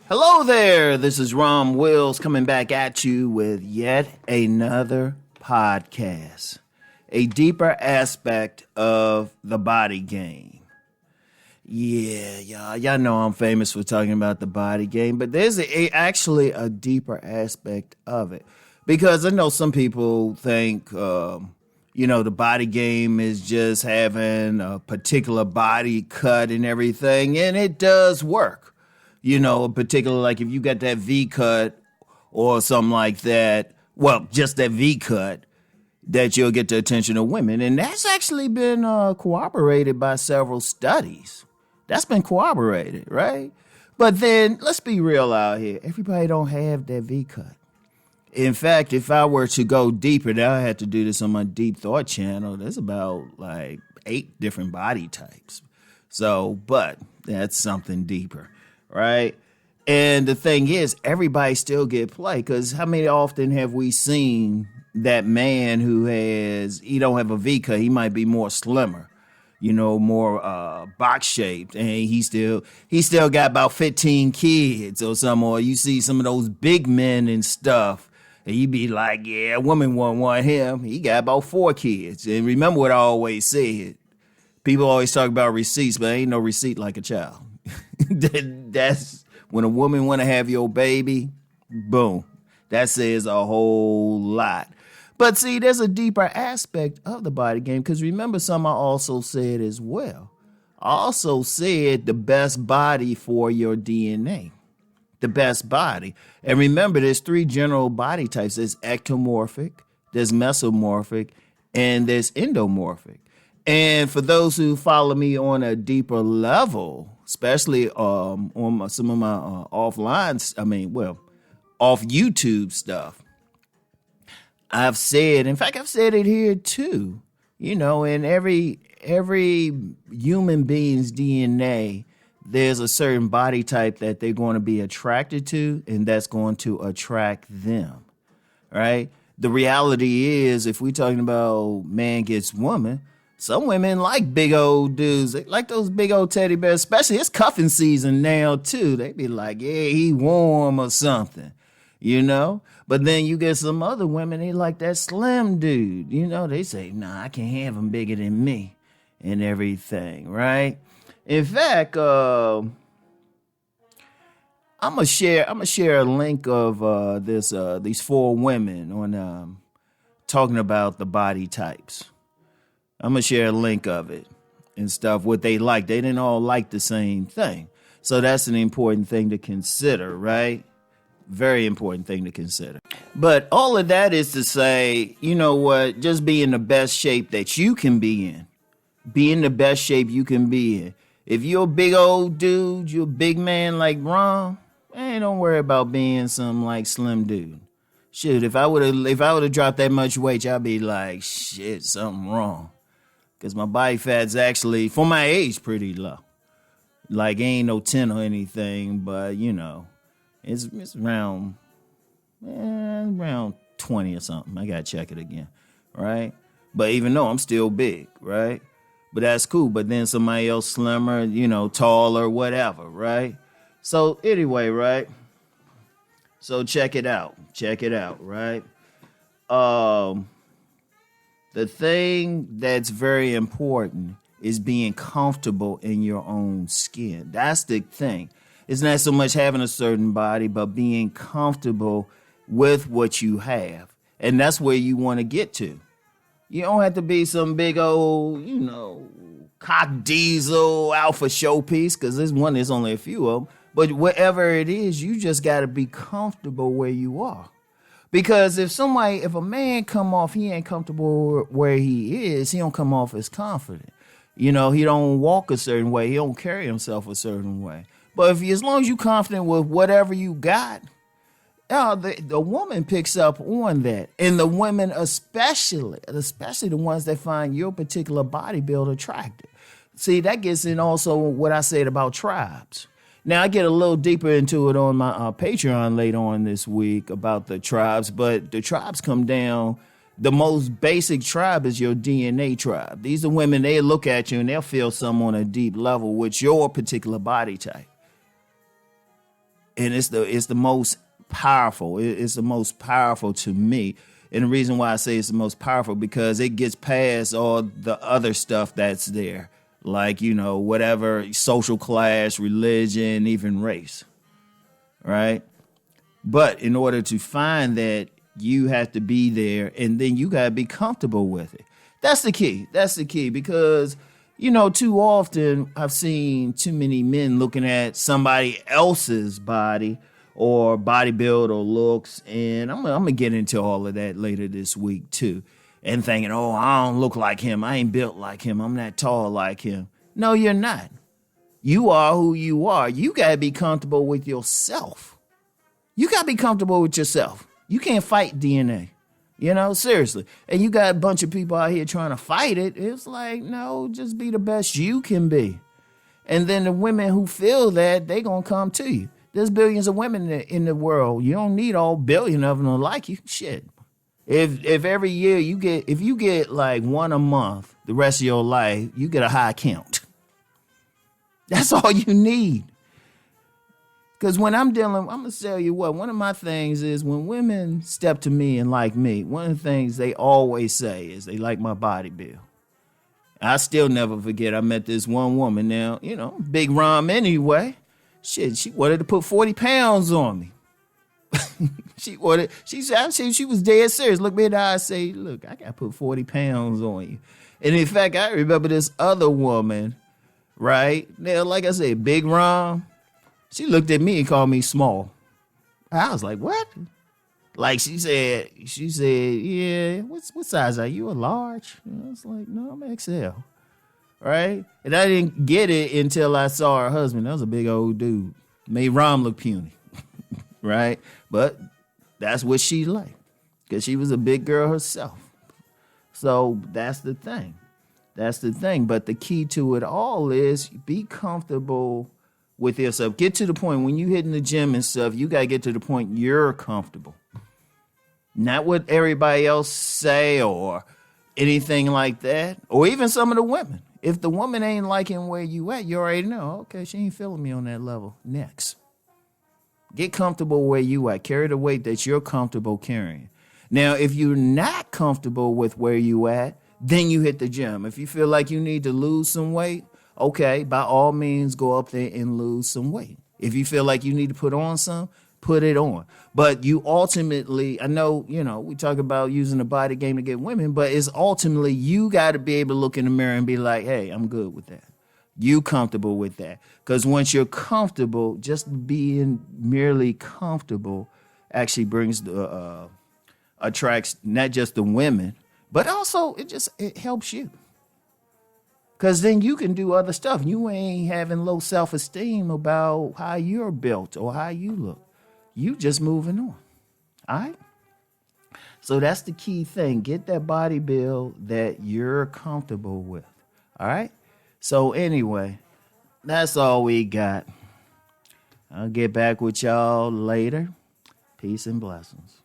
Hello there, this is Rom Wills coming back at you with yet another podcast. A deeper aspect of the body game. Yeah, y'all know I'm famous for talking about the body game, but there's actually a deeper aspect of it. Because I know some people think, the body game is just having a particular body cut and everything, and it does work. Particularly like if you got that V cut or something like that, well, just that V cut, that you'll get the attention of women. And that's actually been corroborated by several studies. That's been corroborated, right? But then let's be real out here. Everybody don't have that V cut. In fact, if I were to go deeper, now I had to do this on my Deep Thought channel. There's about like 8 different body types. But that's something deeper. Right? And the thing is, everybody still get play, because how many often have we seen that man he don't have a V cut, he might be more slimmer, more box shaped, and he still got about 15 kids or something, or you see some of those big men and stuff, and you be like, yeah, women won't want him, he got about 4 kids. And remember what I always said, people always talk about receipts, but ain't no receipt like a child. That's when a woman want to have your baby, boom, that says a whole lot. But see, there's a deeper aspect of the body game, because remember something I also said as well. I also said the best body for your DNA, the best body. And remember, there's 3 general body types. There's ectomorphic, there's mesomorphic, and there's endomorphic. And for those who follow me on a deeper level, especially on some of my off YouTube stuff, I've said it here too, in every human being's DNA, there's a certain body type that they're going to be attracted to, and that's going to attract them, right? The reality is, if we're talking about man gets woman, some women like big old dudes. They like those big old teddy bears, especially it's cuffing season now, too. They be like, yeah, he warm or something, But then you get some other women, they like that slim dude, They say, nah, I can't have him bigger than me and everything, right? In fact, I'm gonna share a link of these 4 women on talking about the body types. I'm going to share a link of it and stuff, what they like. They didn't all like the same thing. So that's an important thing to consider, right? Very important thing to consider. But all of that is to say, you know what? Just be in the best shape that you can be in. Be in the best shape you can be in. If you're a big old dude, you're a big man like Rom, don't worry about being some like slim dude. Shit, if I would have dropped that much weight, I'd be like, shit, something wrong. Because my body fat's actually, for my age, pretty low. Like, ain't no 10 or anything, but, it's around 20 or something. I got to check it again, right? But even though I'm still big, right? But that's cool. But then somebody else slimmer, taller, whatever, right? So anyway, right? So check it out, right? The thing that's very important is being comfortable in your own skin. That's the thing. It's not so much having a certain body, but being comfortable with what you have. And that's where you want to get to. You don't have to be some big old, cock diesel alpha showpiece, because there's only a few of them. But whatever it is, you just got to be comfortable where you are. Because if a man come off, he ain't comfortable where he is, he don't come off as confident. He don't walk a certain way. He don't carry himself a certain way. But as long as you confident with whatever you got, the woman picks up on that. And the women especially the ones that find your particular body build attractive. See, that gets in also what I said about tribes. Now, I get a little deeper into it on my Patreon later on this week about the tribes, but the tribes come down. The most basic tribe is your DNA tribe. These are women, they look at you and they'll feel something on a deep level with your particular body type. and it's the most powerful. It's the most powerful to me. And the reason why I say it's the most powerful, because it gets past all the other stuff that's there, like, whatever social class, religion, even race, right? But in order to find that, you have to be there, and then you got to be comfortable with it. That's the key. That's the key, because, too often I've seen too many men looking at somebody else's body or body build or looks, and I'm going to get into all of that later this week too, and thinking, oh, I don't look like him. I ain't built like him. I'm not tall like him. No, you're not. You are who you are. You got to be comfortable with yourself. You got to be comfortable with yourself. You can't fight DNA, seriously. And you got a bunch of people out here trying to fight it. It's like, no, just be the best you can be. And then the women who feel that, they going to come to you. There's billions of women in the world. You don't need all billion of them to like you. Shit. If every year you get like one a month, the rest of your life, you get a high count. That's all you need. Because when I'm going to tell you what, one of my things is when women step to me and like me, one of the things they always say is they like my body build. I still never forget, I met this one woman now, big Rom anyway. Shit, she wanted to put 40 pounds on me. She was dead serious. Look me in the eye and say, look, I got to put 40 pounds on you. And in fact, I remember this other woman, right? Now, like I said, big Rom, she looked at me and called me small. I was like, what? Like she said, yeah, what size are you? A large? I was like, no, I'm XL. Right? And I didn't get it until I saw her husband. That was a big old dude. Made Rom look puny. Right? But that's what she liked, because she was a big girl herself. So that's the thing. That's the thing. But the key to it all is be comfortable with yourself. Get to the point when you hitting the gym and stuff, you got to get to the point you're comfortable. Not what everybody else say or anything like that, or even some of the women. If the woman ain't liking where you at, you already know, okay, she ain't feeling me on that level. Next. Get comfortable where you at. Carry the weight that you're comfortable carrying. Now, if you're not comfortable with where you at, then you hit the gym. If you feel like you need to lose some weight, okay, by all means, go up there and lose some weight. If you feel like you need to put on some, put it on. But you ultimately, I know, we talk about using the body game to get women, but it's ultimately you got to be able to look in the mirror and be like, hey, I'm good with that. You comfortable with that. Because once you're comfortable, just being merely comfortable actually brings attracts not just the women, but also it helps you. Because then you can do other stuff. You ain't having low self-esteem about how you're built or how you look. You just moving on. All right? So that's the key thing. Get that body build that you're comfortable with. All right? So anyway, that's all we got. I'll get back with y'all later. Peace and blessings.